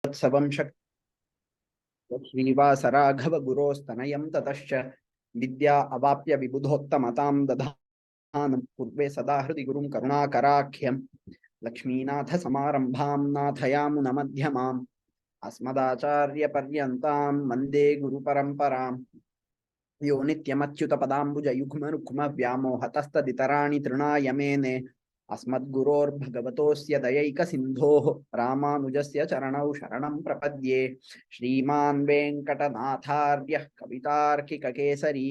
Savam Shrivasaراघवगुरोस्तनयं ततश्च विद्या अवाप्य विबुधोत्तमतां दधानं पूर्वे सदा हृदि गुरुं करुणाकराख्यं लक्ष्मीनाथसमारम्भां नाथयामुनमध्यमाम् अस्मदाचार्यपर्यन्तां वन्दे गुरुपरम्पराम् यो नित्यमच्युतपदाम्बुजयुग्मरुक्मव्यामोहतस्तदितराणि तृणाय मेने अस्मद्गुरोर्भगवतोऽस्य दयैकसिन्धोः रामानुजस्य चरणौ शरणं प्रपद्ये श्रीमान् वेङ्कटनाथार्यः कवितार्किककेसरी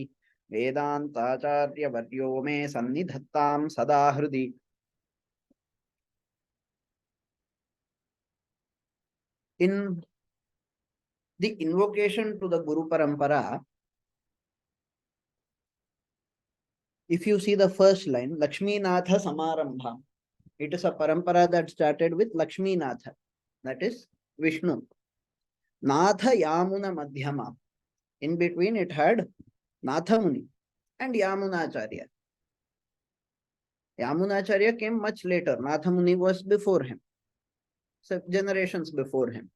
वेदान्ताचार्यवर्यो मे सन्निधत्तां सदा हृदि in the invocation to the Guru Parampara. If you see the first line, Lakshmi Natha Samarambham, it is a parampara that started with Lakshmi Natha, that is Vishnu. Natha Yamuna Madhyama. In between it had Natha Muni and Yamunacharya. Yamunacharya came much later. Natha Muni was before him, so generations before him.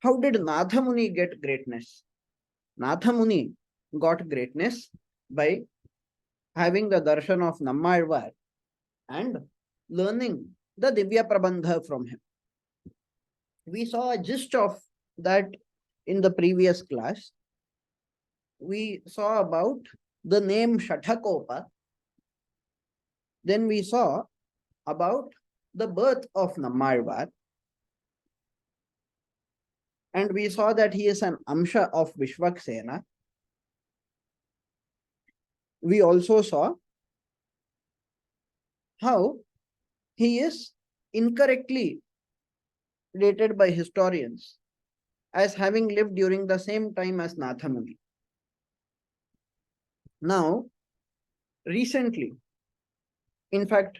How did Natha Muni get greatness? Natha Muni got greatness by having the darshan of Nammalvar and learning the Divya Prabandha from him. We saw a gist of that in the previous class. We saw about the name Shathakopa. Then we saw about the birth of Nammalvar. And we saw that he is an Amsha of Vishwaksena. We also saw how he is incorrectly dated by historians as having lived during the same time as Natha Muni. Now, recently, in fact,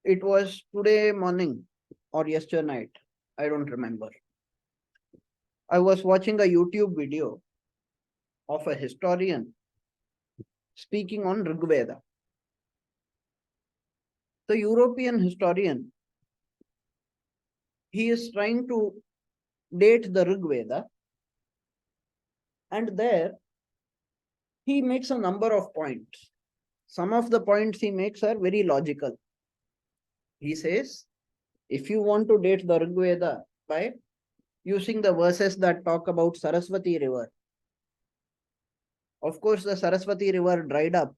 it was today morning or yesterday night, I don't remember. I was watching a YouTube video of a historian speaking on Rigveda. The European historian, he is trying to date the Rigveda, and there he makes a number of points. Some of the points he makes are very logical. He says, if you want to date the Rigveda by using the verses that talk about Saraswati river, of course the Saraswati river dried up.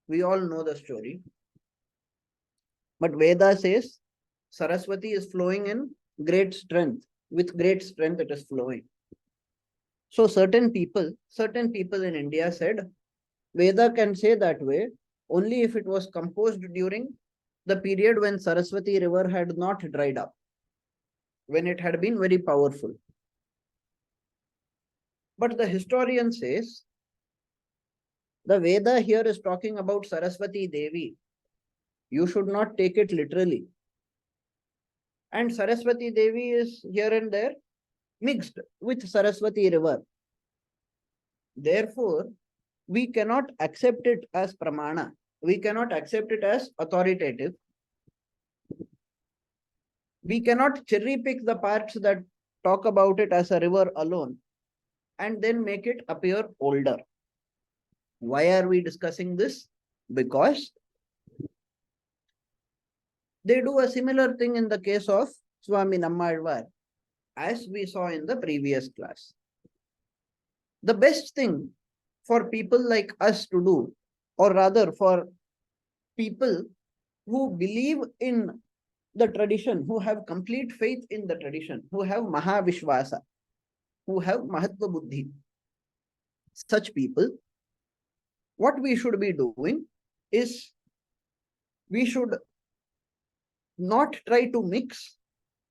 We all know the story. But Veda says Saraswati is flowing in great strength. With great strength it is flowing. So certain people in India said Veda can say that way only if it was composed during the period when Saraswati river had not dried up, when it had been very powerful. But the historian says the Veda here is talking about Saraswati Devi. You should not take it literally. And Saraswati Devi is here and there mixed with Saraswati river. Therefore, we cannot accept it as pramana. We cannot accept it as authoritative. We cannot cherry pick the parts that talk about it as a river alone and then make it appear older. Why are we discussing this? Because they do a similar thing in the case of Swami Nammalvar, as we saw in the previous class. The best thing for people like us to do, or rather for people who believe in the tradition, who have complete faith in the tradition, who have Mahavishwasa, who have Mahatva Buddhi, such people, what we should be doing is we should not try to mix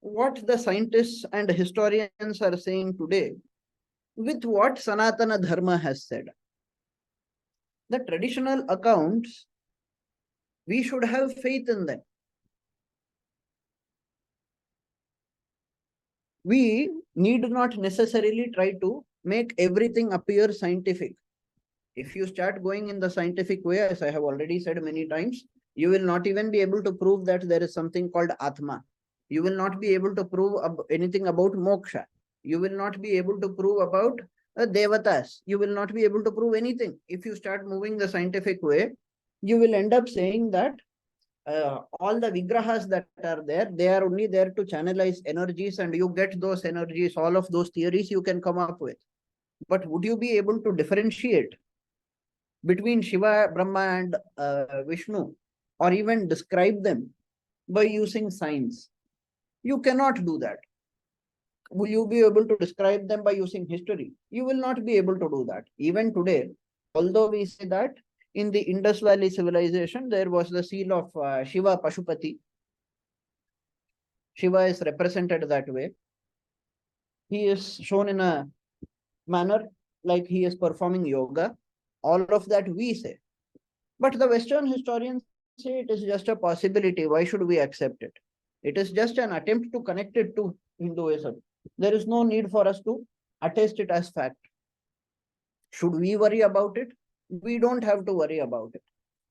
what the scientists and historians are saying today with what Sanatana Dharma has said. The traditional accounts, we should have faith in them. We need not necessarily try to make everything appear scientific. If you start going in the scientific way, as I have already said many times, you will not even be able to prove that there is something called Atma. You will not be able to prove anything about moksha. You will not be able to prove about devatas. You will not be able to prove anything. If you start moving the scientific way, you will end up saying that all the vigrahas that are there, they are only there to channelize energies, and you get those energies, all of those theories you can come up with. But would you be able to differentiate between Shiva, Brahma, and Vishnu, or even describe them by using science? You cannot do that. Will you be able to describe them by using history? You will not be able to do that. Even today, although we say that in the Indus Valley civilization, there was the seal of Shiva Pashupati. Shiva is represented that way. He is shown in a manner like he is performing yoga. All of that we say. But the Western historians say it is just a possibility. Why should we accept it? It is just an attempt to connect it to Hinduism. There is no need for us to attest it as fact. Should we worry about it? We don't have to worry about it.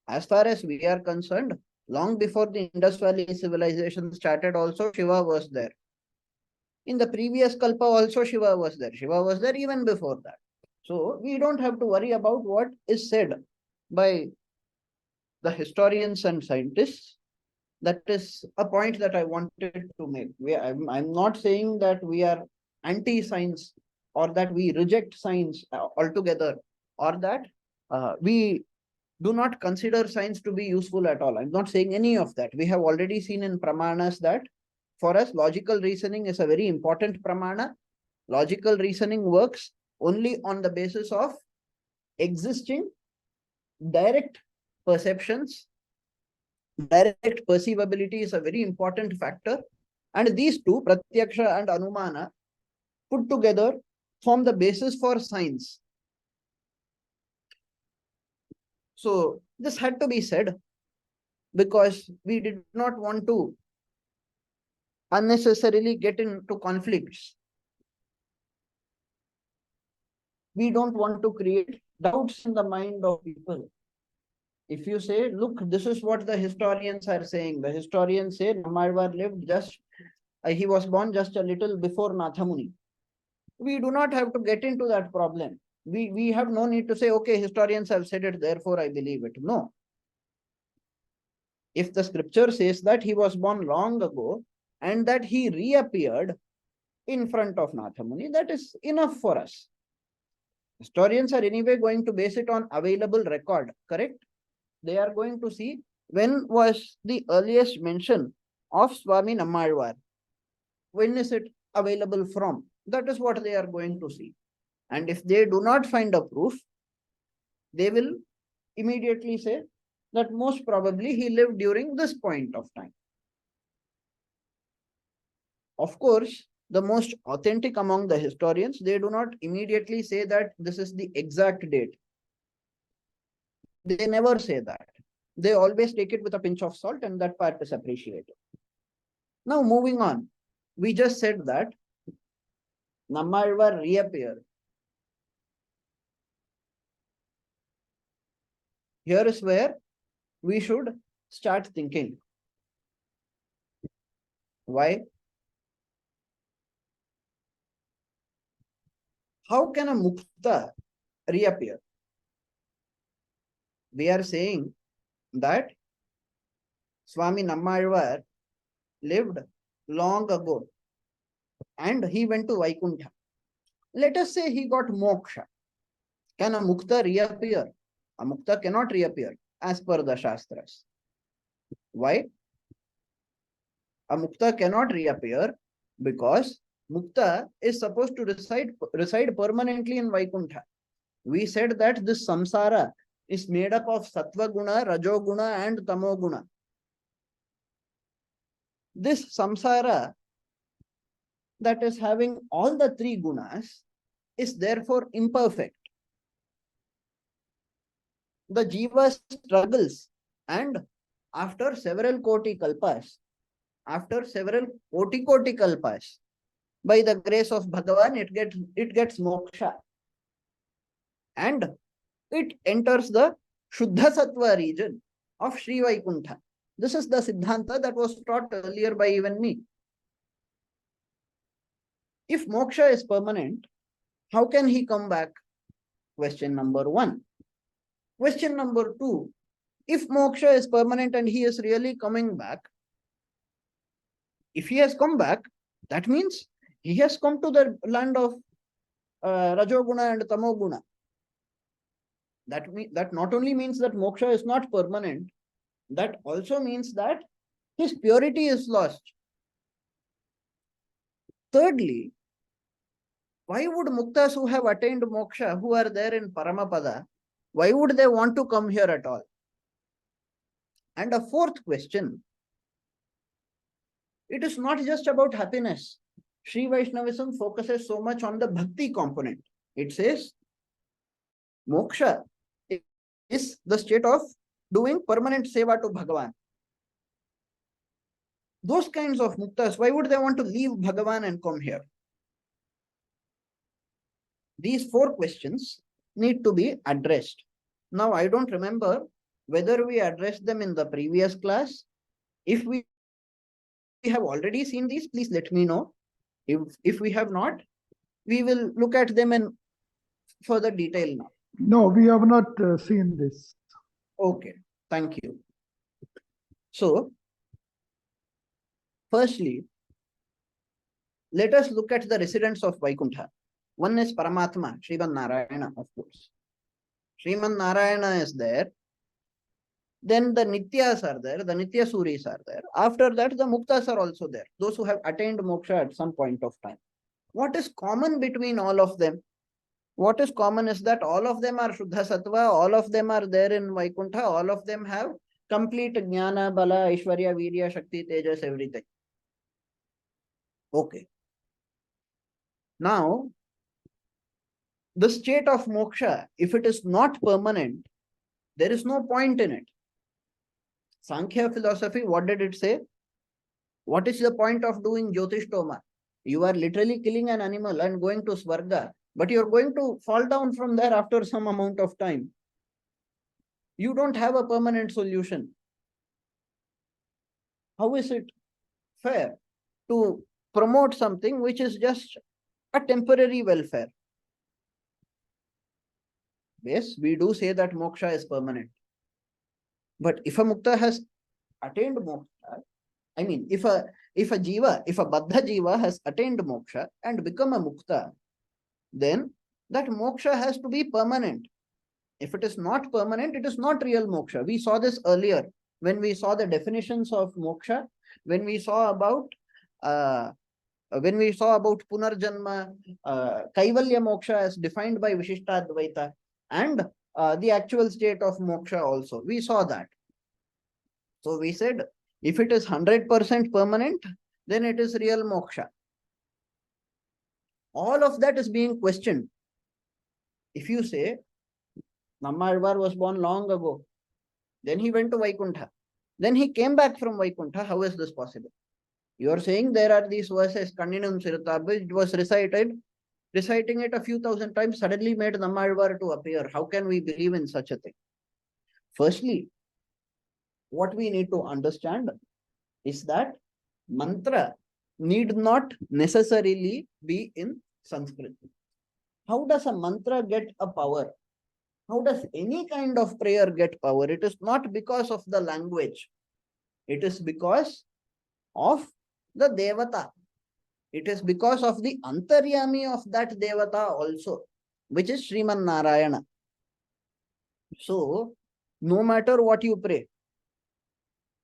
As far as we are concerned, long before the Indus Valley civilization started, also Shiva was there. In the previous Kalpa, also Shiva was there. Shiva was there even before that. So we don't have to worry about what is said by the historians and scientists. That is a point that I wanted to make. I'm not saying that we are anti-science or that we reject science altogether, or that we do not consider science to be useful at all. I'm not saying any of that. We have already seen in pramanas that for us, logical reasoning is a very important pramana. Logical reasoning works only on the basis of existing direct perceptions. Direct perceivability is a very important factor. And these two, Pratyaksha and Anumana, put together form the basis for science. So this had to be said because we did not want to unnecessarily get into conflicts. We don't want to create doubts in the mind of people. If you say, look, this is what the historians are saying. The historians say Nammalvar lived he was born just a little before Nathamuni. We do not have to get into that problem. We have no need to say, okay, historians have said it, therefore I believe it. No. If the scripture says that he was born long ago and that he reappeared in front of Nathamuni, that is enough for us. Historians are anyway going to base it on available record, correct? They are going to see when was the earliest mention of Swami Nammalvar. When is it available from? That is what they are going to see. And if they do not find a proof, they will immediately say that most probably he lived during this point of time. Of course, the most authentic among the historians, they do not immediately say that this is the exact date. They never say that. They always take it with a pinch of salt, and that part is appreciated. Now, moving on, we just said that Nammalvar reappeared. Here is where we should start thinking. Why? How can a mukta reappear? We are saying that Swami Nammalvar lived long ago and he went to Vaikuntha. Let us say he got moksha. Can a mukta reappear? A mukta cannot reappear as per the Shastras. Why? A mukta cannot reappear because mukta is supposed to reside permanently in Vaikuntha. We said that this samsara is made up of sattva guna, rajo guna, and tamo guna. This samsara that is having all the three gunas is therefore imperfect. The jiva struggles, and after several koti kalpas, by the grace of Bhagavan, it gets moksha. And it enters the Shuddha Sattva region of Sri Vaikuntha. This is the Siddhanta that was taught earlier by even me. If moksha is permanent, how can he come back? Question number one. Question number two. If moksha is permanent and he is really coming back, if he has come back, that means he has come to the land of Rajoguna and Tamoguna. That not only means that moksha is not permanent, that also means that his purity is lost. Thirdly, why would muktas who have attained moksha, who are there in Paramapada, why would they want to come here at all? And a fourth question, it is not just about happiness. Shri Vaishnavism focuses so much on the bhakti component. It says moksha is the state of doing permanent seva to Bhagavan. Those kinds of muktas, why would they want to leave Bhagavan and come here? These four questions need to be addressed. Now, I don't remember whether we addressed them in the previous class. If we have already seen these, please let me know. If we have not, we will look at them in further detail now. No, we have not seen this. Okay, thank you. So, firstly, let us look at the residents of Vaikuntha. One is Paramatma, Sriman Narayana, of course. Sriman Narayana is there. Then the Nityas are there, the Nitya Suris are there. After that, the Muktas are also there, those who have attained moksha at some point of time. What is common between all of them? What is common is that all of them are Shuddha Sattva, all of them are there in Vaikuntha, all of them have complete Jnana, Bala, Aishwarya, Virya, Shakti, Tejas, everything. Okay. Now, the state of moksha, if it is not permanent, there is no point in it. Sankhya philosophy, what did it say? What is the point of doing Jyotishtoma? You are literally killing an animal and going to Svarga, but you're going to fall down from there after some amount of time. You don't have a permanent solution. How is it fair to promote something which is just a temporary welfare? Yes, we do say that moksha is permanent. But if a mukta has attained moksha, I mean, if a baddha jiva has attained moksha and become a mukta, then that moksha has to be permanent. If it is not permanent, it is not real moksha. We saw this earlier when we saw the definitions of moksha, when we saw about Punarjanma, Kaivalya moksha as defined by Vishishtadvaitha, and the actual state of moksha also. We saw that. So we said, if it is 100% permanent, then it is real moksha. All of that is being questioned. If you say, Nammalvar was born long ago, then he went to Vaikuntha, then he came back from Vaikuntha, how is this possible? You are saying there are these verses, Kanninum Siruthabhu, it was reciting it a few thousand times, suddenly made Nammalvar to appear. How can we believe in such a thing? Firstly, what we need to understand is that mantra need not necessarily be in Sanskrit. How does a mantra get a power? How does any kind of prayer get power? It is not because of the language. It is because of the Devata. It is because of the Antaryami of that Devata also, which is Sriman Narayana. So, no matter what you pray,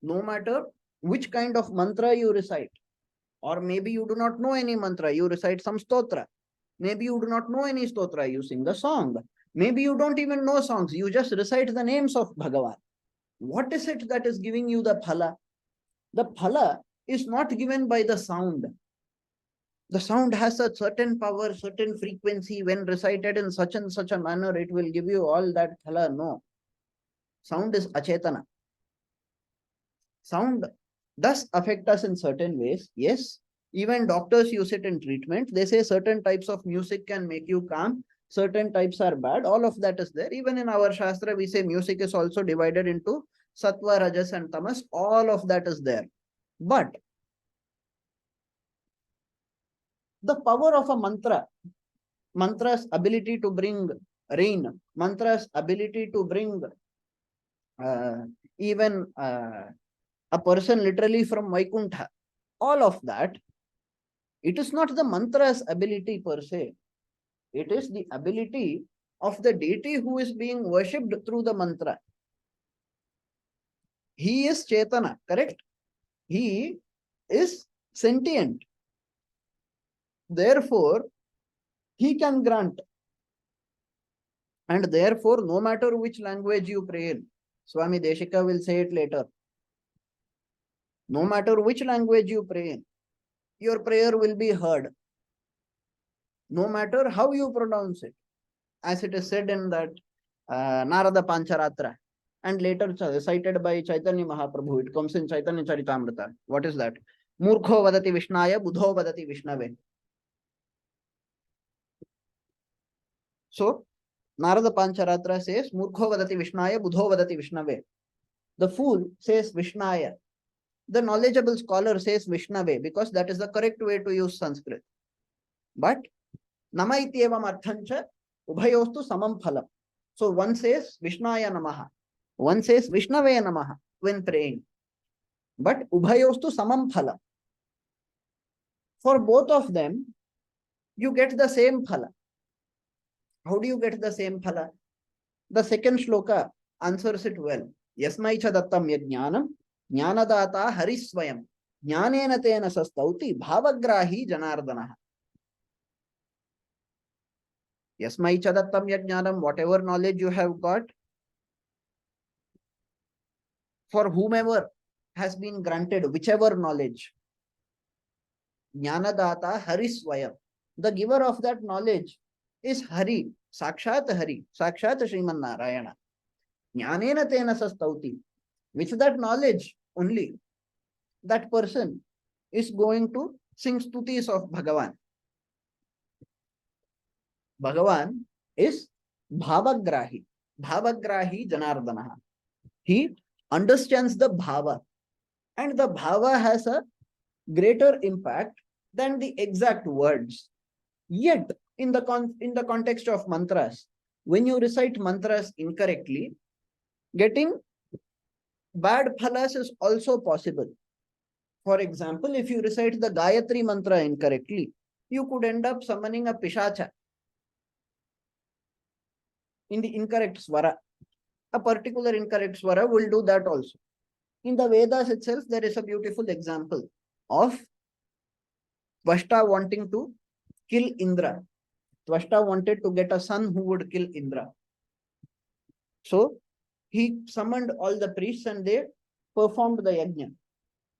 no matter which kind of mantra you recite, or maybe you do not know any mantra, you recite some stotra. Maybe you do not know any stotra, you sing a song. Maybe you don't even know songs, you just recite the names of Bhagavan. What is it that is giving you the phala? The phala is not given by the sound. The sound has a certain power, certain frequency. When recited in such and such a manner, it will give you all that phala. No. Sound is achetana. Sound does affect us in certain ways. Yes. Even doctors use it in treatment. They say certain types of music can make you calm. Certain types are bad. All of that is there. Even in our Shastra, we say music is also divided into Sattva, Rajas and Tamas. All of that is there. But The power of a mantra, mantra's ability to bring rain, mantra's ability to bring even a person literally from Vaikuntha, all of that, it is not the mantra's ability per se. It is the ability of the deity who is being worshipped through the mantra. He is Chetana, correct? He is sentient. Therefore, he can grant. And therefore, no matter which language you pray in, Swami Deshika will say it later. No matter which language you pray in, your prayer will be heard. No matter how you pronounce it. As it is said in that Narada Pancharatra, and later cited by Chaitanya Mahaprabhu. It comes in Chaitanya Charitamrita. What is that? Murkho vadati Vishnaya, Budho vadati Vishnave. So, Narada Pancharatra says, Murkho vadati Vishnaya, Budho vadati Vishnave. The fool says Vishnaya. The knowledgeable scholar says Vishnave, because that is the correct way to use Sanskrit. But, Namaityevam arthancha, Ubhayostu samam phalam. So, one says Vishnaya namaha. One says Vishnave namaha when praying. But Ubhayostu samam phala. For both of them, you get the same phala. How do you get the same phala? The second shloka answers it well. Yasmai cha dattam yajnanam jnanadata harisvayam jnanena tena sastauti bhavagrahi janardanaha. Yasmai cha dattam yajnanam, whatever knowledge you have got, for whomever has been granted whichever knowledge. Jnanadata harisvayam. The giver of that knowledge is Hari, Sakshat Hari, Sakshat Sriman Narayana. Jnanena tena sastauti. With that knowledge only, that person is going to sing stutis of Bhagavan. Bhagavan is Bhavagrahi, Bhavagrahi Janardanaha. He understands the Bhava, and the Bhava has a greater impact than the exact words. Yet, in the context of mantras, when you recite mantras incorrectly, getting bad phalas is also possible. For example, if you recite the Gayatri mantra incorrectly, you could end up summoning a Pishacha in the incorrect swara. A particular incorrect swara will do that also. In the Vedas itself, there is a beautiful example of Tvashta wanting to kill Indra. Tvashta wanted to get a son who would kill Indra. So, he summoned all the priests and they performed the yajna.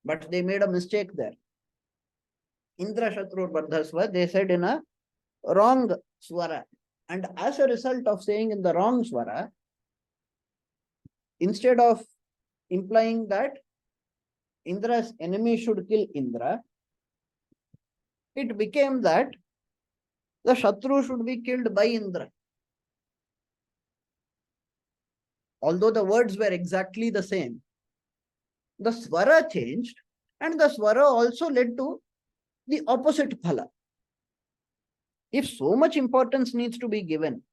But they made a mistake there. Indra Shatrur Bardhasva, they said in a wrong swara. And as a result of saying in the wrong swara, instead of implying that Indra's enemy should kill Indra, it became that the Shatru should be killed by Indra. Although the words were exactly the same, the swara changed, and the swara also led to the opposite phala. If so much importance needs to be given,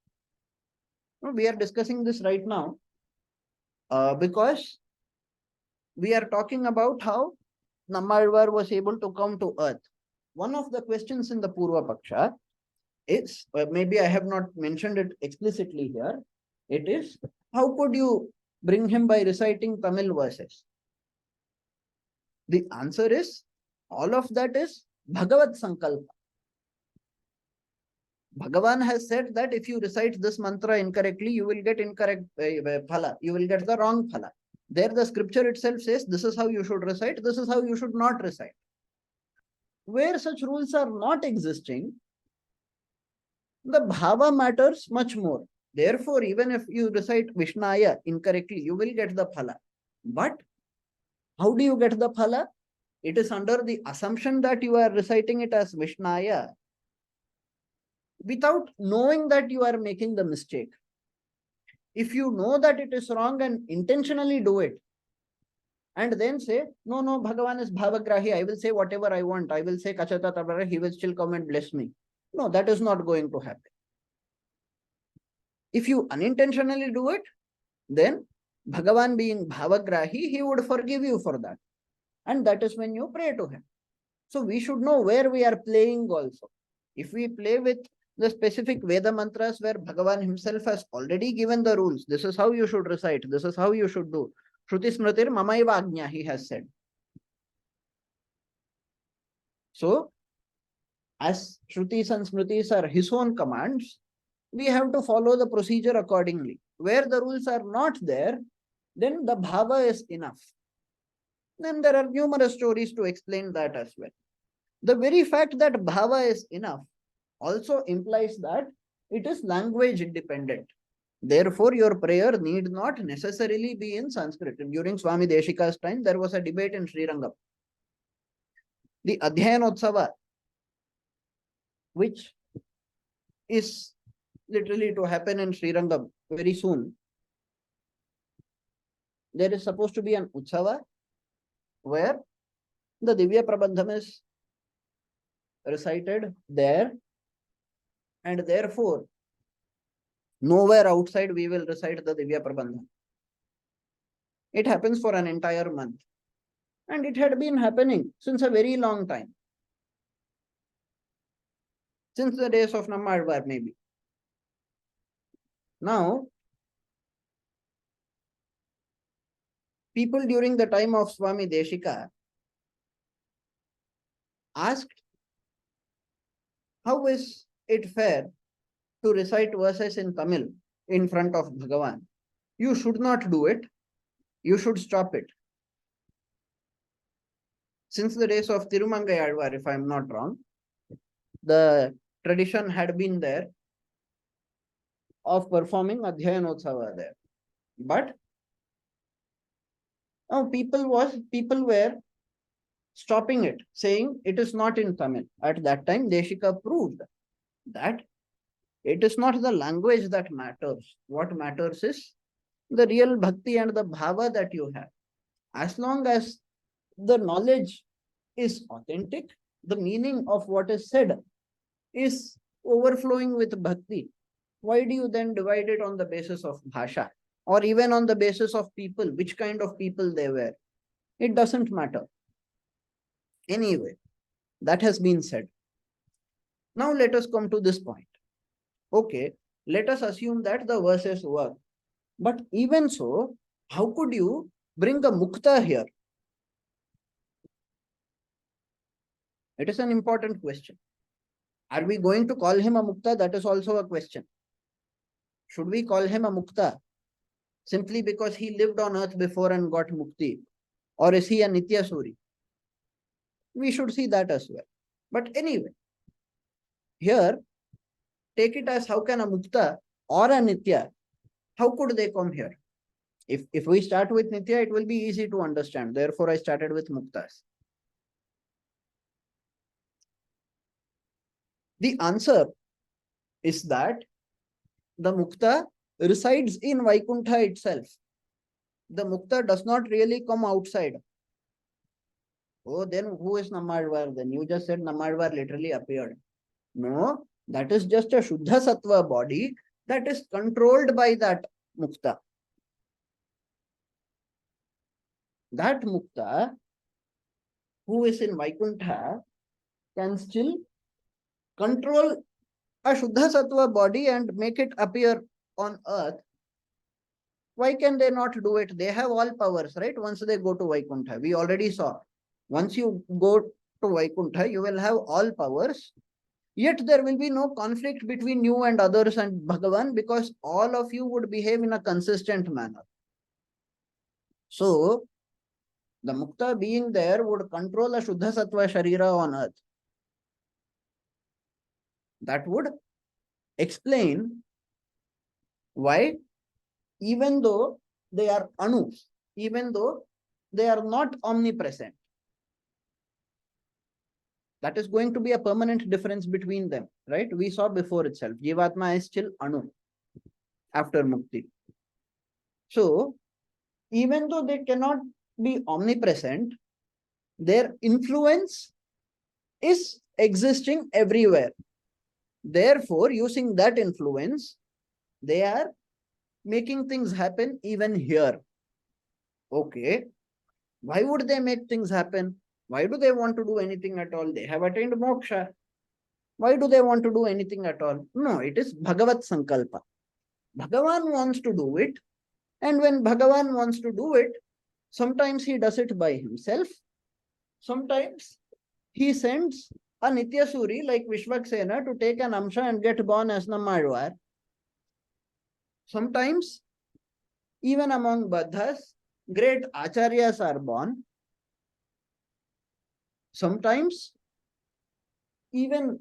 we are discussing this right now because we are talking about how Nammalvar was able to come to earth. One of the questions in the Purva Paksha is, maybe I have not mentioned it explicitly here, it is, how could you bring him by reciting Tamil verses? The answer is, all of that is Bhagavat Sankalpa. Bhagavan has said that if you recite this mantra incorrectly, you will get incorrect phala. You will get the wrong phala. There the scripture itself says, this is how you should recite, this is how you should not recite. Where such rules are not existing, the bhava matters much more. Therefore, even if you recite Vishnaya incorrectly, you will get the phala. But how do you get the phala? It is under the assumption that you are reciting it as Vishnaya without knowing that you are making the mistake. If you know that it is wrong and intentionally do it, and then say, no, no, Bhagavan is Bhavagrahi. I will say whatever I want. I will say Kachata Tabara, he will still come and bless me. No, that is not going to happen. If you unintentionally do it, then Bhagavan being Bhavagrahi, he would forgive you for that. And that is when you pray to him. So we should know where we are playing also. If we play with the specific Veda mantras where Bhagavan himself has already given the rules, this is how you should recite, this is how you should do. Shruti Smritir Mamaiva Ajna, he has said. So, as Shrutis and Smritis are his own commands, we have to follow the procedure accordingly. Where the rules are not there, then the bhava is enough. Then there are numerous stories to explain that as well. The very fact that bhava is enough also implies that it is language independent. Therefore, your prayer need not necessarily be in Sanskrit. During Swami Deshika's time, there was a debate in Srirangam. The Adhyayanotsava, which is literally to happen in Srirangam very soon, there is supposed to be an Utsava where the Divya Prabandham is recited there, and therefore nowhere outside we will recite the Divya Prabandham. It happens for an entire month, and it had been happening since a very long time, since the days of Nammalvar maybe. Now, people during the time of Swami Deshika asked, how is it fair to recite verses in Tamil in front of Bhagavan? You should not do it. You should stop it. Since the days of Tirumangayalvar, if I am not wrong, the tradition had been there of performing Adhyayanotsava there. But now people were stopping it, saying it is not in Tamil. At that time, Deshika proved that it is not the language that matters. What matters is the real bhakti and the bhava that you have. As long as the knowledge is authentic, the meaning of what is said is overflowing with bhakti, why do you then divide it on the basis of bhasha or even on the basis of people, which kind of people they were? It doesn't matter. Anyway, that has been said. Now let us come to this point. Okay, let us assume that the verses work. But even so, how could you bring a mukta here? It is an important question. Are we going to call him a mukta? That is also a question. Should we call him a mukta simply because he lived on earth before and got mukti? Or is he a nitya suri? We should see that as well. But anyway, here, take it as how can a mukta or a nitya, how could they come here? If we start with nitya, it will be easy to understand. Therefore, I started with muktas. The answer is that the mukta resides in Vaikuntha itself. The mukta does not really come outside. Oh, then who is Nammalvar? Then you just said Nammalvar literally appeared. No, that is just a Shuddha Sattva body that is controlled by that mukta. That mukta, who is in Vaikuntha, can still control a Shuddha Sattva body and make it appear on earth. Why can they not do it? They have all powers, right? Once they go to Vaikuntha, we already saw. Once you go to Vaikuntha, you will have all powers. Yet there will be no conflict between you and others and Bhagavan because all of you would behave in a consistent manner. So, the mukta being there would control a Shuddha Sattva Sharira on earth. That would explain why, even though they are anus, even though they are not omnipresent, that is going to be a permanent difference between them, right? We saw before itself, Jivatma is still anu after mukti. So, even though they cannot be omnipresent, their influence is existing everywhere. Therefore, using that influence, they are making things happen even here. Okay. Why would they make things happen? Why do they want to do anything at all? They have attained moksha. Why do they want to do anything at all? No, it is Bhagavat Sankalpa. Bhagavan wants to do it. And when Bhagavan wants to do it, sometimes he does it by himself. Sometimes he sends a Nityasuri like Vishwaksena to take an Amsha and get born as Nammalvar. Sometimes, even among Baddhas, great Acharyas are born. Sometimes, even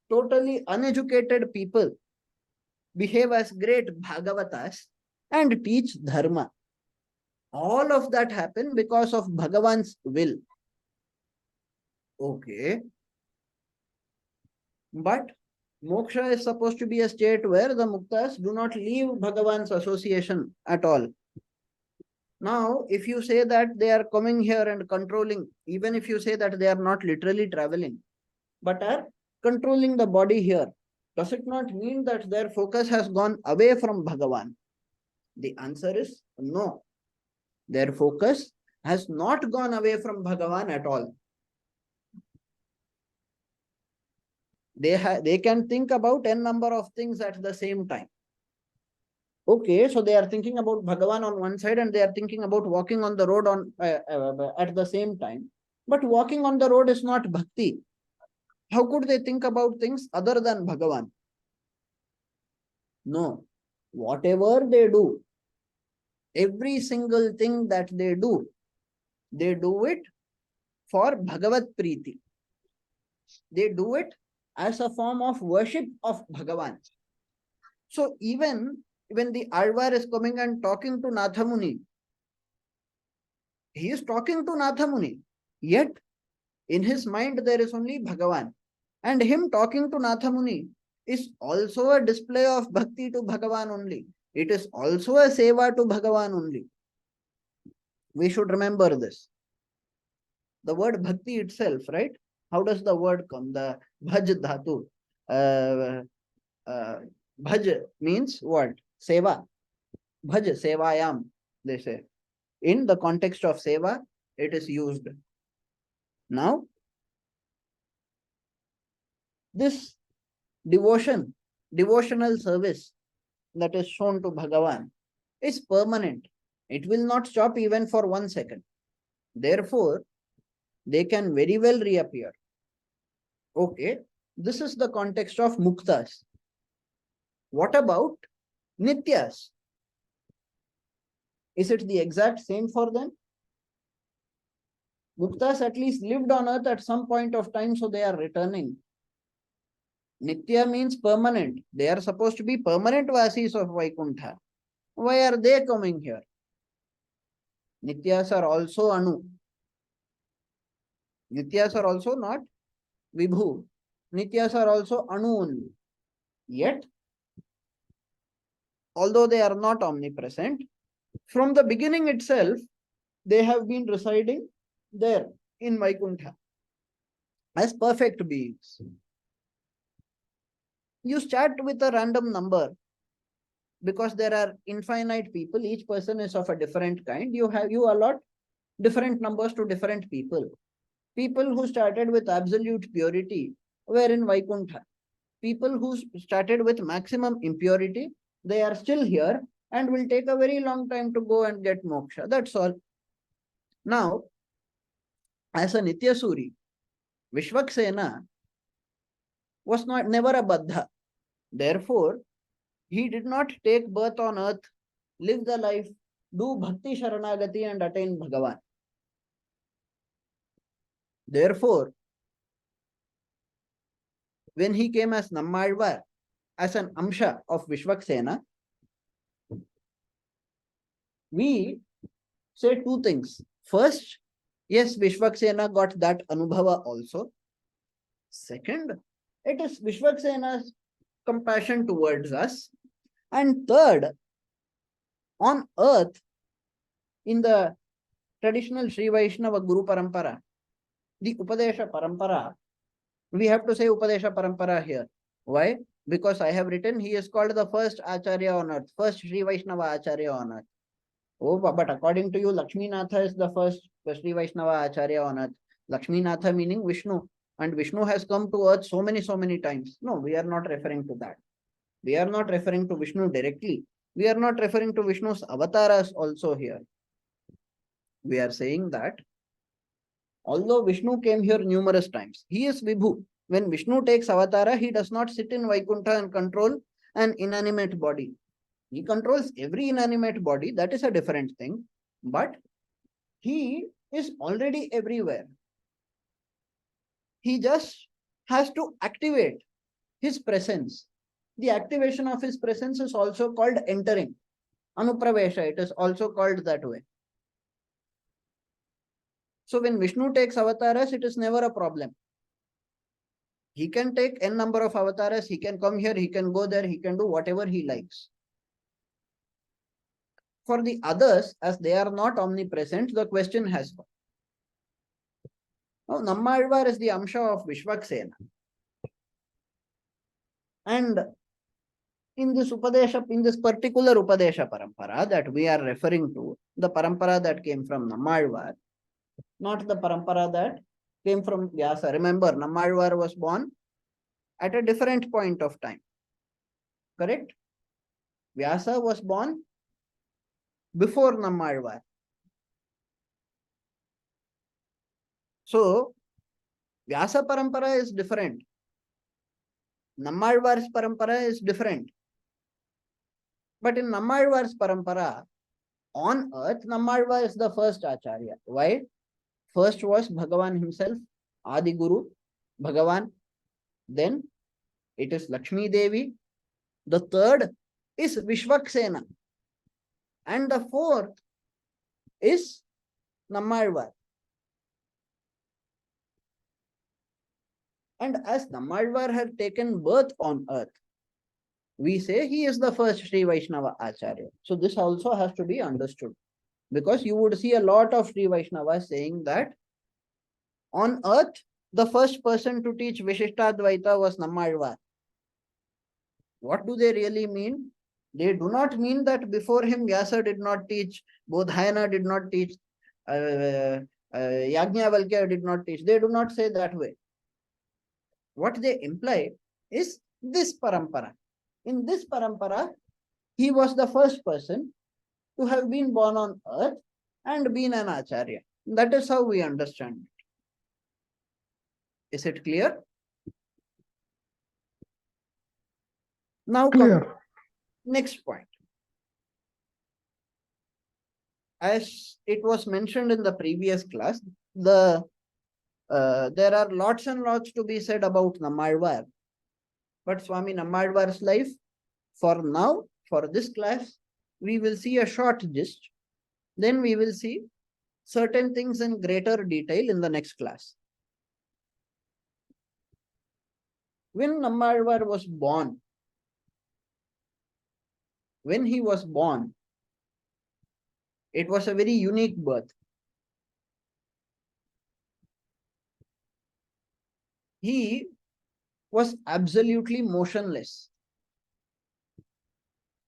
totally uneducated people behave as great Bhagavatas and teach Dharma. All of that happen because of Bhagavan's will. Okay. But moksha is supposed to be a state where the muktas do not leave Bhagavan's association at all. Now, if you say that they are coming here and controlling, even if you say that they are not literally traveling, but are controlling the body here, does it not mean that their focus has gone away from Bhagavan? The answer is no. Their focus has not gone away from Bhagavan at all. They can think about n number of things at the same time. Okay, so they are thinking about Bhagavan on one side and they are thinking about walking on the road on at the same time. But walking on the road is not bhakti. How could they think about things other than Bhagavan? No. Whatever they do, every single thing that they do it for Bhagavat Preeti. They do it as a form of worship of Bhagavan. So even when the Alvar is coming and talking to Nathamuni, he is talking to Nathamuni, yet in his mind there is only Bhagavan. And him talking to Nathamuni is also a display of bhakti to Bhagavan only. It is also a seva to Bhagavan only. We should remember this. The word bhakti itself, right? How does the word come? The bhaj dhatu. Bhaj means what? Seva. Bhaj sevayam, they say. In the context of seva, it is used. Now, this devotional service that is shown to Bhagavan is permanent. It will not stop even for 1 second. Therefore, they can very well reappear. Okay, this is the context of muktas. What about nityas? Is it the exact same for them? Muktas at least lived on earth at some point of time, so they are returning. Nitya means permanent. They are supposed to be permanent vasis of Vaikuntha. Why are they coming here? Nityas are also Anu. Nityas are also not Vibhu. Nityas are also Anu only. Yet, although they are not omnipresent, from the beginning itself, they have been residing there in Vaikuntha as perfect beings. You start with a random number because there are infinite people, each person is of a different kind. You allot different numbers to different people. People who started with absolute purity were in Vaikuntha. People who started with maximum impurity, they are still here and will take a very long time to go and get moksha. That's all. Now, as a Nityasuri, Vishwaksena was never a Baddha. Therefore, he did not take birth on earth, live the life, do bhakti sharanagati and attain Bhagavan. Therefore, when he came as Nammalvar, as an Amsha of Vishwaksena, we say two things. First, yes, Vishwaksena got that Anubhava also. Second, it is Vishwaksena's compassion towards us. And third, on earth, in the traditional Sri Vaishnava Guru Parampara, the Upadesha Parampara, we have to say Upadesha Parampara here. Why? Because I have written he is called the first Acharya on earth, first Sri Vaishnava Acharya on earth. Oh, but according to you, Lakshmi Natha is the first Sri Vaishnava Acharya on earth. Lakshmi Natha meaning Vishnu. And Vishnu has come to earth so many times. No, we are not referring to that. We are not referring to Vishnu directly. We are not referring to Vishnu's avatars also here. We are saying that although Vishnu came here numerous times, he is Vibhu. When Vishnu takes avatara, he does not sit in Vaikuntha and control an inanimate body. He controls every inanimate body. That is a different thing. But he is already everywhere. He just has to activate his presence. The activation of his presence is also called entering. Anupravesha, it is also called that way. So when Vishnu takes avatars, it is never a problem. He can take n number of avatars, he can come here, he can go there, he can do whatever he likes. For the others, as they are not omnipresent, the question has come. Now, Nammalvar is the Amsha of Vishwaksena. And in this particular Upadesha Parampara that we are referring to, the Parampara that came from Nammalvar, not the Parampara that came from Vyasa. Remember, Nammalvar was born at a different point of time. Correct? Vyasa was born before Nammalvar. So, Vyasa Parampara is different. Nammalvar's Parampara is different. But in Nammalvar's Parampara, on earth, Nammalvar is the first Acharya. Why? First was Bhagavan himself, Adi Guru, Bhagavan. Then it is Lakshmi Devi. The third is Vishwaksena. And the fourth is Nammalvar. And as Nammalvar had taken birth on earth, we say he is the first Sri Vaishnava Acharya. So this also has to be understood. Because you would see a lot of Sri Vaishnavas saying that on earth, the first person to teach Vishishtadvaitha was Nammalvar. What do they really mean? They do not mean that before him Vyasa did not teach, Bodhayana did not teach, Yajnavalkya did not teach. They do not say that way. What they imply is this parampara. In this parampara, he was the first person to have been born on earth and been an Acharya. That is how we understand it. Is it clear? Now, Clear. Next point. As it was mentioned in the previous class, there are lots and lots to be said about Nammalvar. But Swami Nammalvar's life, for now, for this class, we will see a short gist. Then we will see certain things in greater detail in the next class. When Nammalvar was born, when he was born, it was a very unique birth. He was absolutely motionless.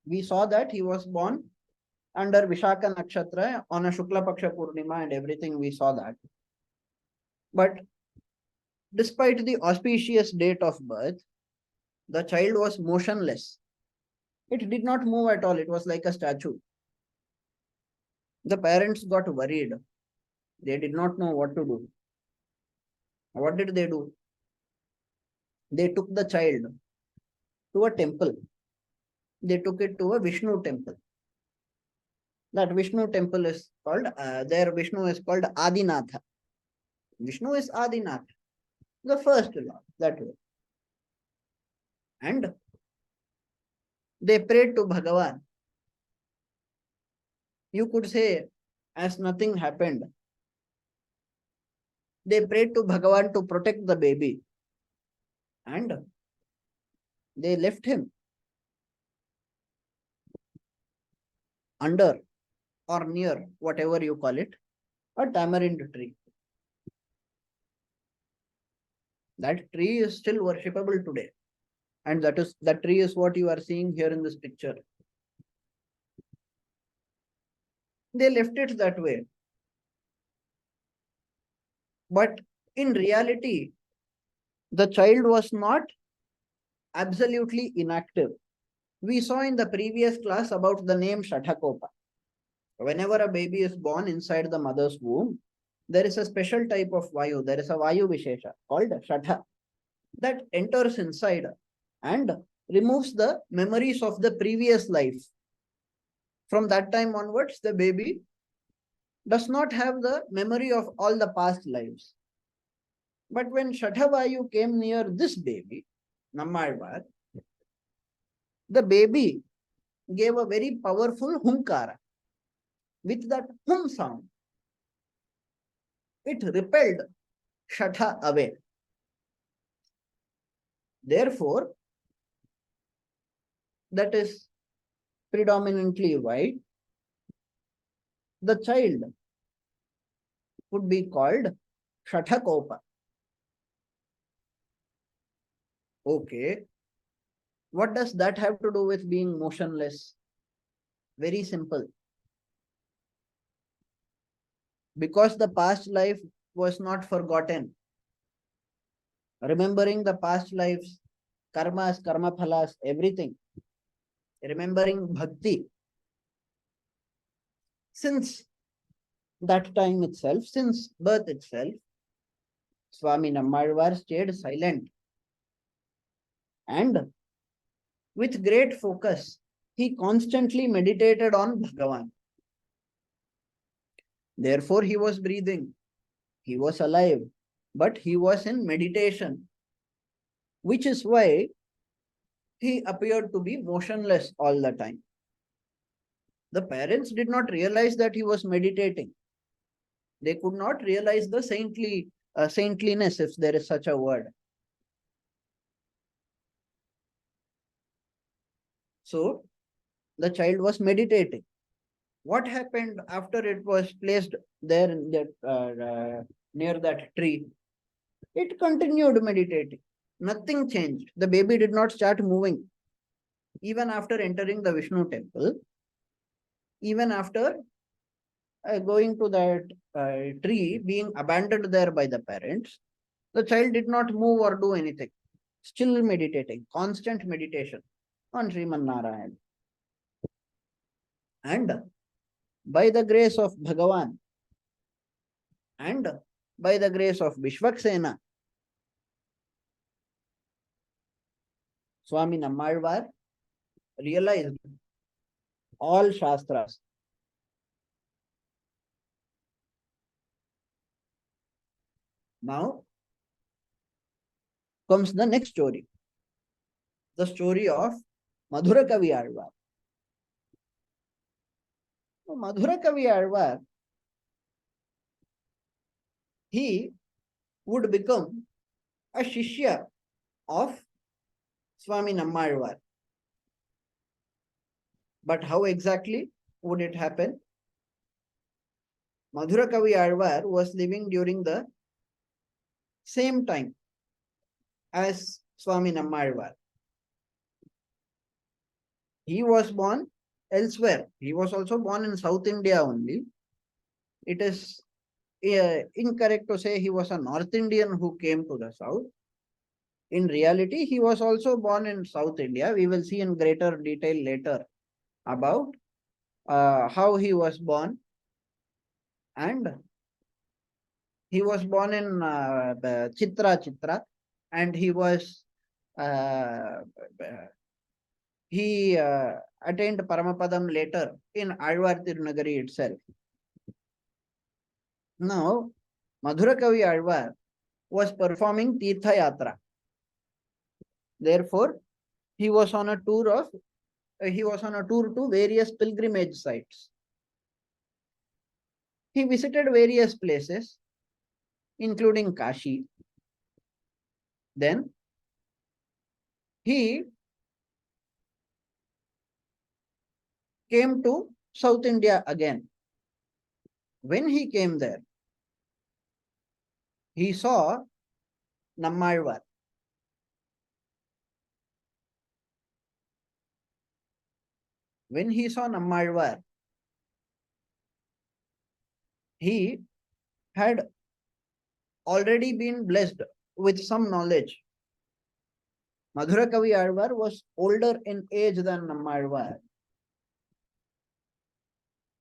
We saw that he was born under Vishaka Nakshatra on a Shukla Paksha Purnima and everything, we saw that. But despite the auspicious date of birth, the child was motionless. It did not move at all. It was like a statue. The parents got worried. They did not know what to do. What did they do? They took the child to a temple. They took it to a Vishnu temple. That Vishnu temple is called, their Vishnu is called Adinatha. Vishnu is Adinatha, the first Lord, that way. And they prayed to Bhagavan. You could say, as nothing happened, they prayed to Bhagavan to protect the baby. And they left him under or near, whatever you call it, a tamarind tree. That tree is still worshipable today. And that tree is what you are seeing here in this picture. They left it that way. But in reality, the child was not absolutely inactive. We saw in the previous class about the name Shatakopa. Whenever a baby is born inside the mother's womb, there is a special type of Vayu. There is a Vayu Vishesha called Shatha that enters inside and removes the memories of the previous life. From that time onwards, the baby does not have the memory of all the past lives. But when Shatavayu came near this baby, Nammalvar, the baby gave a very powerful humkara. With that hum sound, it repelled Shatha away. Therefore, that is predominantly why the child would be called Shatakopa. Okay. What does that have to do with being motionless? Very simple. Because the past life was not forgotten. Remembering the past lives, karmas, karma phalas, everything. Remembering bhakti. Since that time itself, since birth itself, Swami Nammalvar stayed silent. And with great focus, he constantly meditated on Bhagavan. Therefore, he was breathing. He was alive. But he was in meditation. Which is why he appeared to be motionless all the time. The parents did not realize that he was meditating. They could not realize the saintliness, if there is such a word. So the child was meditating. What happened after it was placed there in that, near that tree? It continued meditating. Nothing changed. The baby did not start moving. Even after entering the Vishnu temple, even after going to that tree, being abandoned there by the parents, the child did not move or do anything. Still meditating, constant meditation on Sriman Narayan. And by the grace of Bhagavan and by the grace of Vishwaksena, Swami Nammalvar realized all Shastras. Now comes the next story. The story of Madhurakavi Alvar. Madhurakavi Alvar, he would become a Shishya of Swami Nammalvar. But how exactly would it happen? Madhurakavi Alvar was living during the same time as Swami Nammalvar. He was born elsewhere. He was also born in South India only. It is incorrect to say he was a North Indian who came to the South. In reality, he was also born in South India. We will see in greater detail later about how he was born. And he was born in Chitra, and he was he attained Paramapadam later in Alvar Tirunagari itself. Now, Madhurakavi Alvar was performing Tirtha Yatra. Therefore, he was on a tour to various pilgrimage sites. He visited various places, including Kashi. Then he came to South India again. When he came there, he saw Nammalvar. When he saw Nammalvar, he had already been blessed with some knowledge. Madhurakavi Alvar was older in age than Nammalvar.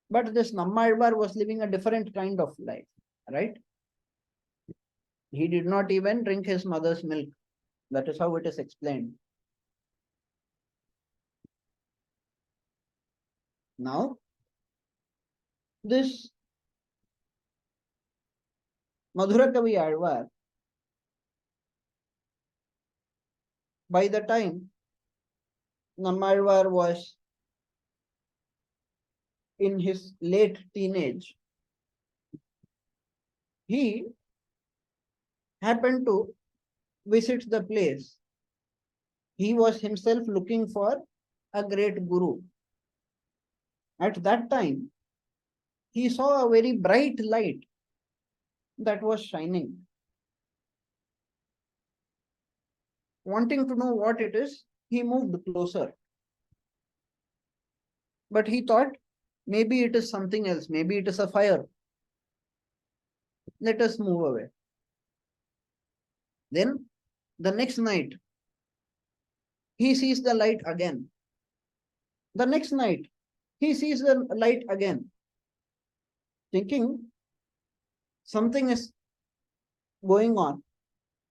But this Nammalvar was living a different kind of life, right? He did not even drink his mother's milk. That is how it is explained. Now, this Madhurakavi Alvar, by the time Nammalvar was in his late teenage, he happened to visit the place. He was himself looking for a great guru. At that time, he saw a very bright light that was shining. Wanting to know what it is, he moved closer. But he thought maybe it is something else, maybe it is a fire. Let us move away. Then the next night, he sees the light again. The next night, he sees the light again, thinking something is going on.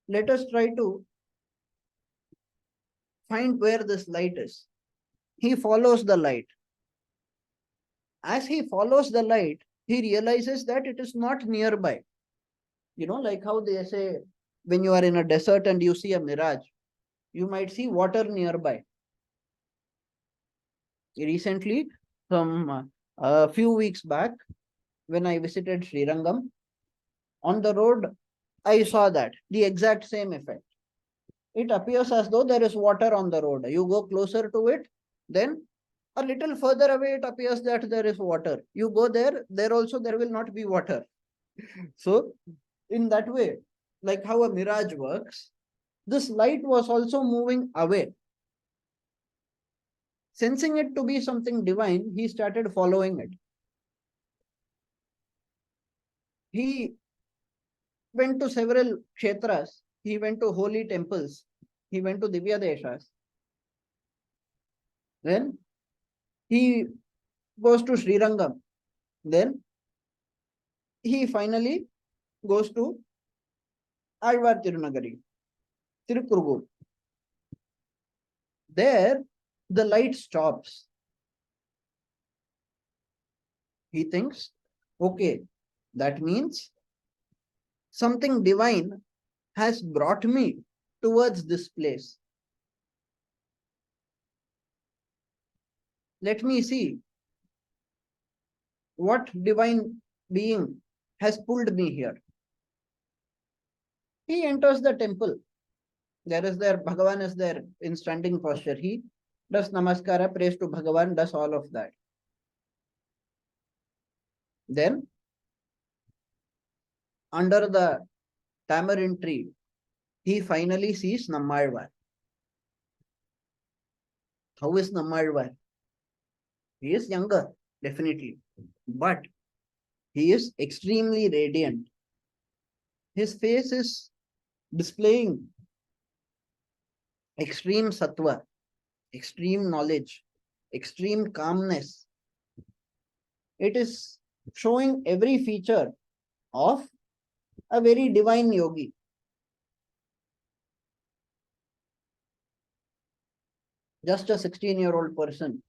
Let us try to find where this light is. He follows the light. As he follows the light, he realizes that it is not nearby. You know, like how they say when you are in a desert and you see a mirage, you might see water nearby. Recently, from a few weeks back, when I visited Srirangam, on the road, I saw that the exact same effect. It appears as though there is water on the road. You go closer to it, then a little further away, it appears that there is water. You go there also there will not be water. So, in that way, like how a mirage works, this light was also moving away. Sensing it to be something divine, he started following it. He went to several kshetras, he went to holy temples, he went to Divya Deshas. Then he goes to Srirangam. Then he finally goes to Alvar Tirunagari, Tirukurgur. There, the light stops. He thinks, okay, that means something divine has brought me towards this place. Let me see what divine being has pulled me here. He enters the temple. Bhagavan is there in standing posture. He does namaskara, praise to Bhagavan, does all of that. Then, under the tamarind tree, he finally sees Nammalvar. How is Nammalvar? He is younger, definitely, but he is extremely radiant. His face is displaying extreme sattva, extreme knowledge, extreme calmness. It is showing every feature of a very divine yogi. Just a 16-year-old person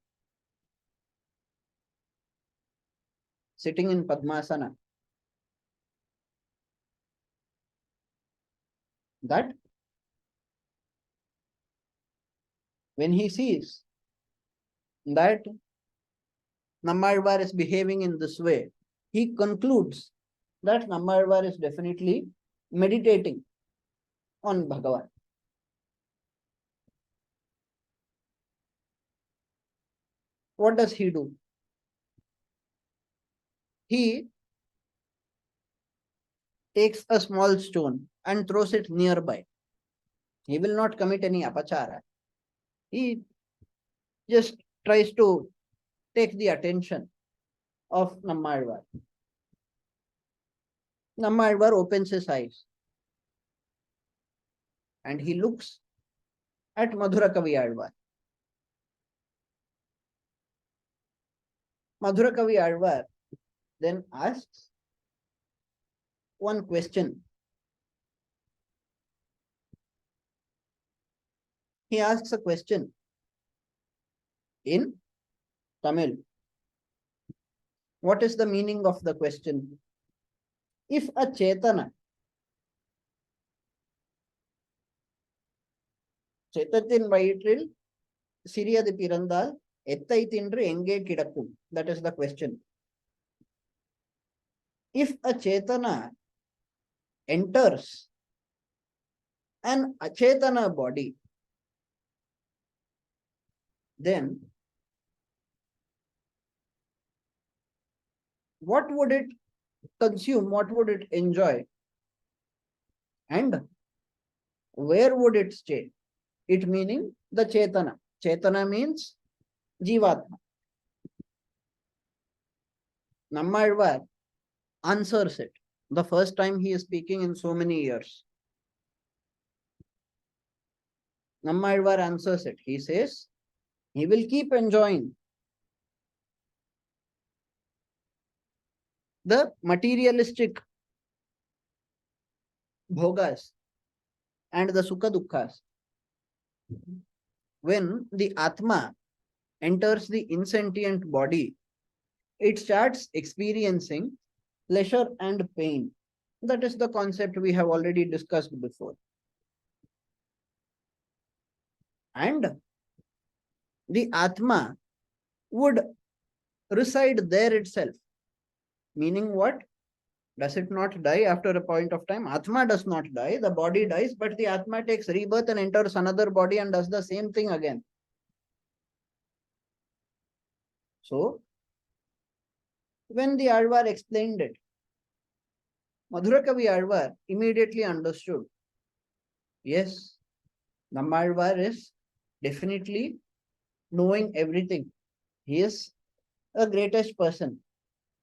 sitting in Padmasana. That when he sees that Nammalvar is behaving in this way, he concludes that Nammalvar is definitely meditating on Bhagavan. What does he do? He takes a small stone and throws it nearby. He will not commit any apachara. He just tries to take the attention of Nammalvar. Nammalvar opens his eyes and he looks at Madhurakavi Alvar then asks one question. He asks a question in Tamil. What is the meaning of the question? If a Chetana, Chetatin vaitril சிறியது பிறந்தால் எத்தை தின்று எங்கே கிடக்கும்? That is the question. If a Chetana enters an Achetana body, then what would it consume? What would it enjoy? And where would it stay? It meaning the Chetana. Chetana means Jivatma. Nammalvar answers it. The first time he is speaking in so many years. Nammalvar answers it. He says, he will keep enjoying the materialistic bhogas and the sukha dukkhas. When the Atma enters the insentient body, it starts experiencing pleasure and pain. That is the concept we have already discussed before. And the Atma would reside there itself. Meaning what? Does it not die after a point of time? Atma does not die, the body dies, but the Atma takes rebirth and enters another body and does the same thing again. So, when the Alvar explained it, Madhurakavi Alvar immediately understood. Yes, Nammalvar is definitely knowing everything. He is a greatest person.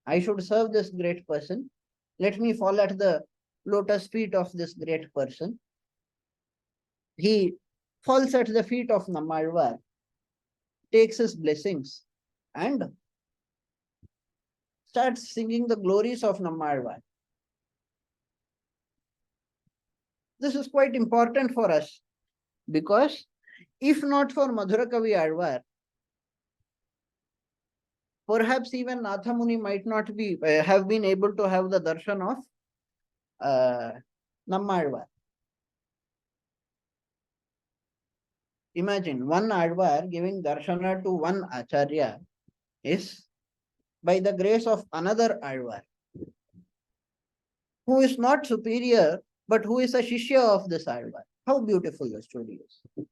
I should serve this great person. Let me fall at the lotus feet of this great person. He falls at the feet of Nammalvar, takes his blessings, and starts singing the glories of Nammalvar. This is quite important for us because if not for Madhurakavi Alvar, perhaps even Nathamuni might not be have been able to have the darshan of Nammalvar. Imagine one Alvar giving darshana to one Acharya is by the grace of another Alvar who is not superior but who is a Shishya of this Alvar. How beautiful the story is.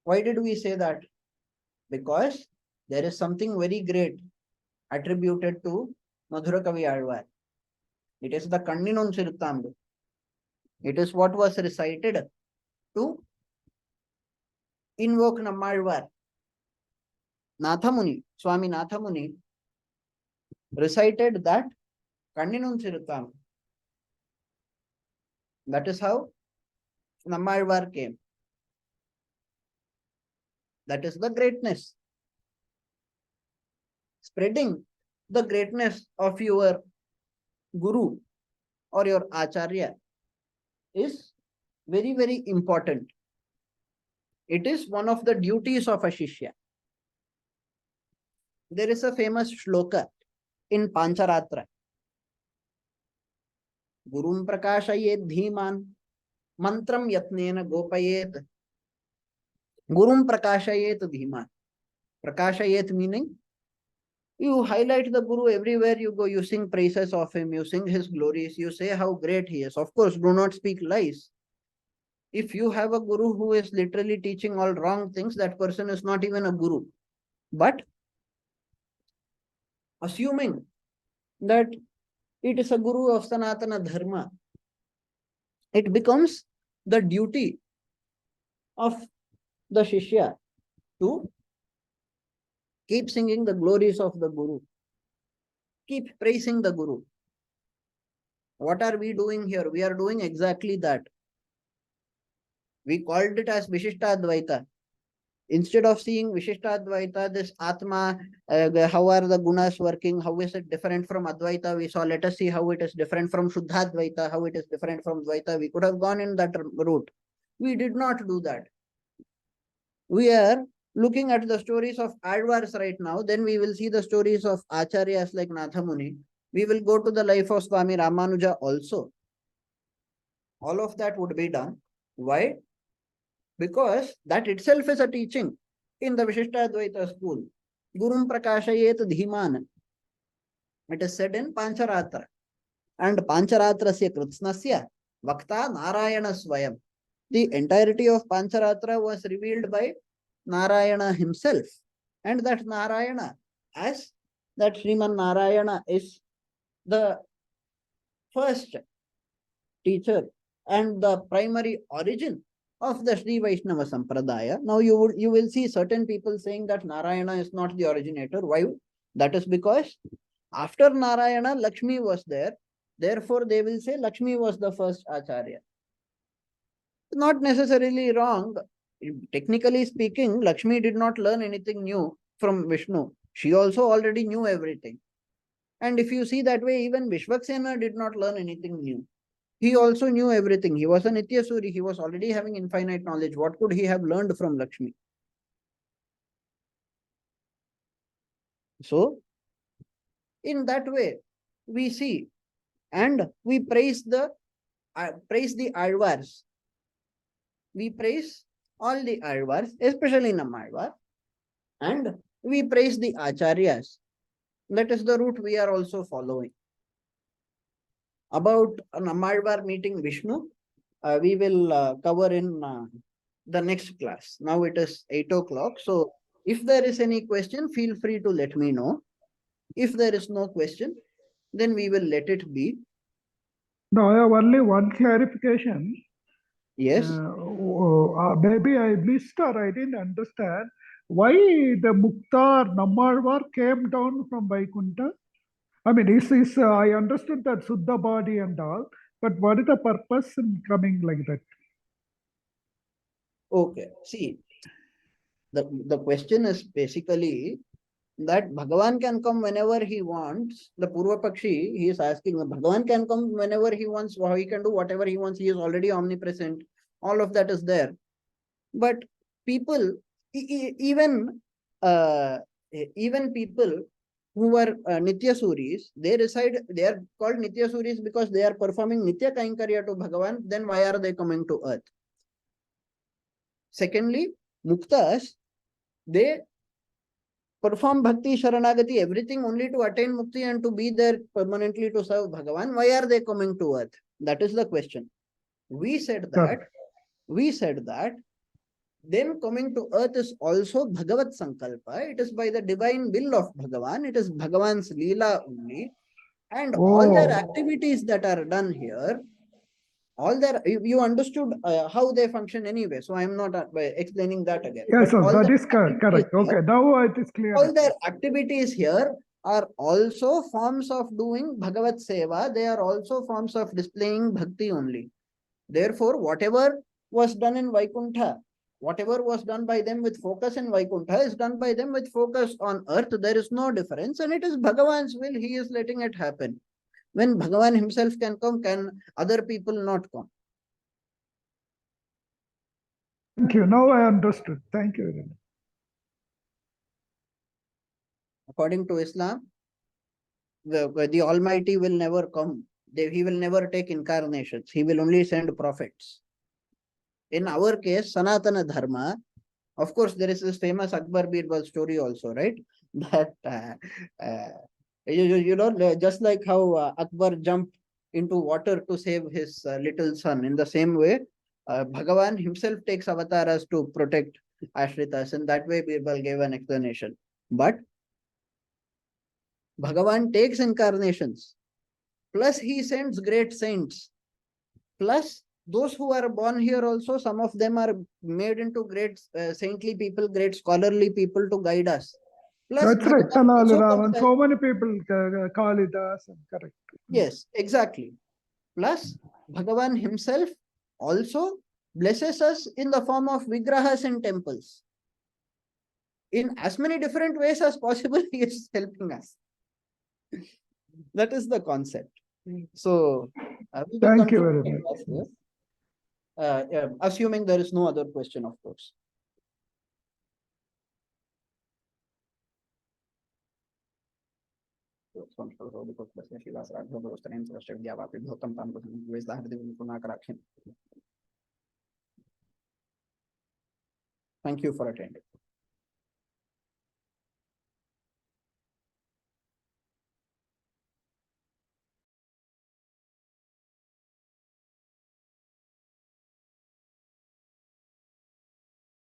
Why did we say that? Because there is something very great attributed to Madhurakavi Alvar. It is the Kanninun Siruttambu. It is what was recited to invoke Nammalvar. Nathamuni, Swami Nathamuni, recited that Kanninun Siruttambu. That is how Nammalvar came. That is the greatness. Spreading the greatness of your Guru or your Acharya is very, very important. It is one of the duties of a Shishya. There is a famous shloka in Pancharatra. Gurum prakashayet dhiman mantram yatnena gopayet. Gurum prakashayet dhiman. Prakashayet meaning you highlight the Guru everywhere you go. You sing praises of him. You sing his glories. You say how great he is. Of course, do not speak lies. If you have a Guru who is literally teaching all wrong things, that person is not even a Guru. But assuming that it is a guru of Sanatana Dharma, it becomes the duty of the Shishya to keep singing the glories of the Guru, keep praising the Guru. What are we doing here? We are doing exactly that. We called it as Vishishtadvaitha. Instead of seeing Vishishtadvaitha, this Atma, how are the gunas working, how is it different from Advaita, we saw, let us see how it is different from Shuddhadvaita, how it is different from Dvaita. We could have gone in that route. We did not do that. We are looking at the stories of Alvars right now, then we will see the stories of Acharyas like Nathamuni. We will go to the life of Swami Ramanuja also. All of that would be done. Why? Because that itself is a teaching in the Vishishtadvaita school. Gurum Prakashayet Dhiman. It is said in Pancharatra. And Pancharatrasya Kritsnasya Vakta Narayana Swayam. The entirety of Pancharatra was revealed by Narayana himself. And that Narayana, as that Sriman Narayana is the first teacher and the primary origin of the Sri Vaishnava Sampradaya. Now you will see certain people saying that Narayana is not the originator. Why? That is because after Narayana, Lakshmi was there. Therefore, they will say Lakshmi was the first Acharya. Not necessarily wrong. Technically speaking, Lakshmi did not learn anything new from Vishnu. She also already knew everything. And if you see that way, even Vishwaksena did not learn anything new. He also knew everything. He was a Nityasuri. He was already having infinite knowledge. What could he have learned from Lakshmi? So, in that way, we see and we praise the Alvars. We praise all the Alvars, especially Nammalvar, and we praise the Acharyas. That is the route we are also following. About Nammalvar meeting Vishnu, we will cover in the next class. Now it is 8 o'clock. So if there is any question, feel free to let me know. If there is no question, then we will let it be. No, I have only one clarification. Yes. Maybe I missed or I didn't understand why the Muktar Nammalvar came down from Vaikuntha. I mean, I understood that Suddha body and all, but what is the purpose in coming like that? Okay. See, the question is basically that Bhagavan can come whenever he wants. The Purva Pakshi, he is asking, Bhagavan can come whenever he wants, he can do whatever he wants. He is already omnipresent. All of that is there. But people, even people who are Nityasuris, they are called Nityasuris because they are performing Nitya Kainkarya to Bhagavan. Then why are they coming to earth? Secondly, Muktas, they perform Bhakti, Sharanagati, everything only to attain Mukti and to be there permanently to serve Bhagavan. Why are they coming to earth? That is the question. We said that them coming to earth is also Bhagavat Sankalpa. It is by the divine will of Bhagavan. It is Bhagavan's Leela only. And all their activities that are done here, you understood how they function anyway. So I am not explaining that again. Yes, But that is correct. Okay, now it is clear. All their activities here are also forms of doing Bhagavat Seva. They are also forms of displaying Bhakti only. Therefore, whatever was done in Vaikuntha, whatever was done by them with focus in Vaikuntha is done by them with focus on earth. There is no difference, and it is Bhagavan's will. He is letting it happen. When Bhagavan himself can come, can other people not come? Thank you. Now I understood. Thank you very much. According to Islam, the Almighty will never come. He will never take incarnations. He will only send prophets. In our case, Sanatana Dharma, of course, there is this famous Akbar Birbal story also, right? That, just like how Akbar jumped into water to save his little son, in the same way, Bhagavan himself takes avatars to protect Ashritas. In that way, Birbal gave an explanation. But Bhagavan takes incarnations, plus he sends great saints, plus those who are born here also, some of them are made into great saintly people, great scholarly people to guide us. Plus That's right. Bhagavan Tenalu also comes Raman. as, So many people, Kalidas, correct. yes, exactly. Plus Bhagavan himself also blesses us in the form of vigrahas in temples. In as many different ways as possible, he is helping us. That is the concept. So we will Thank you conclude very the much. class here. Yeah, assuming there is no other question, of course. Thank you for attending.